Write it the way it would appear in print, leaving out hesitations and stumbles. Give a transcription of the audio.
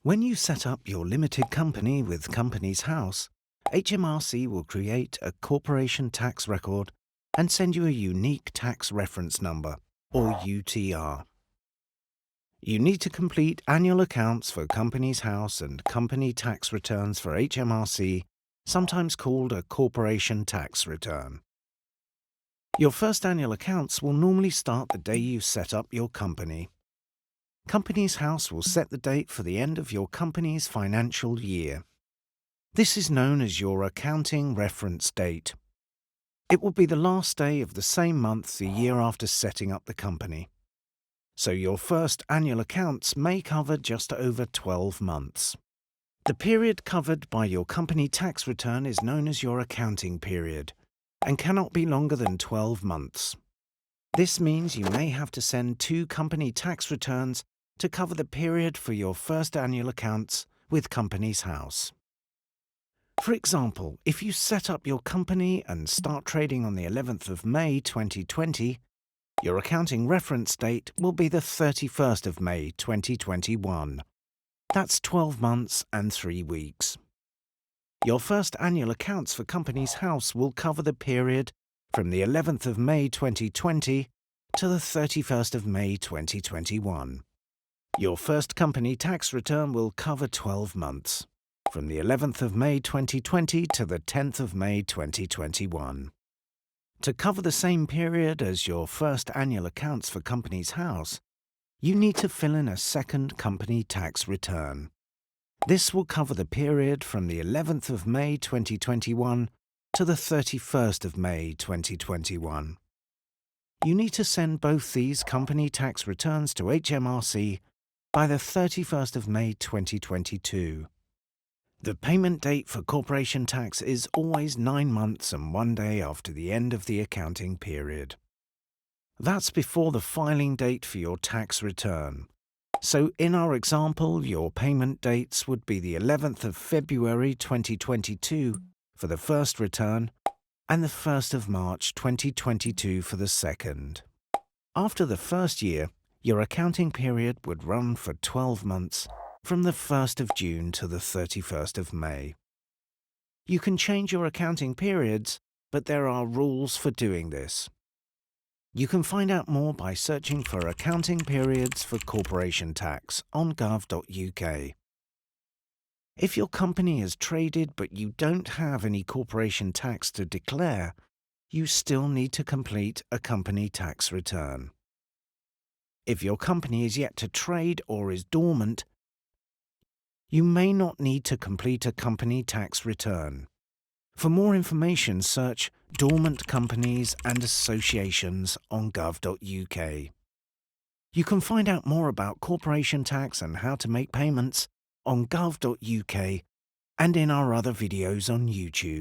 When you set up your limited company with Companies House, HMRC will create a corporation tax record and send you a unique tax reference number, or UTR. You need to complete annual accounts for Companies House and company tax returns for HMRC, sometimes called a corporation tax return. Your first annual accounts will normally start the day you set up your company. Companies House will set the date for the end of your company's financial year. This is known as your accounting reference date. It will be the last day of the same month the year after setting up the company. So your first annual accounts may cover just over 12 months. The period covered by your company tax return is known as your accounting period and cannot be longer than 12 months. This means you may have to send 2 company tax returns to cover the period for your first annual accounts with Companies House. For example, if you set up your company and start trading on the 11th of May 2020, your accounting reference date will be the 31st of May 2021. That's 12 months and 3 weeks. Your first annual accounts for Companies House will cover the period from the 11th of May 2020 to the 31st of May 2021. Your first company tax return will cover 12 months, from the 11th of May 2020 to the 10th of May 2021. To cover the same period as your first annual accounts for Companies House, you need to fill in a second company tax return. This will cover the period from the 11th of May 2021 to the 31st of May 2021. You need to send both these company tax returns to HMRC by the 31st of May 2022. The payment date for corporation tax is always 9 months and 1 day after the end of the accounting period. That's before the filing date for your tax return. So in our example, your payment dates would be the 11th of February 2022 for the first return and the 1st of March 2022 for the second. After the first year, your accounting period would run for 12 months from the 1st of June to the 31st of May. You can change your accounting periods, but there are rules for doing this. You can find out more by searching for accounting periods for corporation tax on gov.uk. If your company is traded but you don't have any corporation tax to declare, you still need to complete a company tax return. If your company is yet to trade or is dormant, you may not need to complete a company tax return. For more information, search Dormant Companies and Associations on gov.uk. You can find out more about corporation tax and how to make payments on gov.uk and in our other videos on YouTube.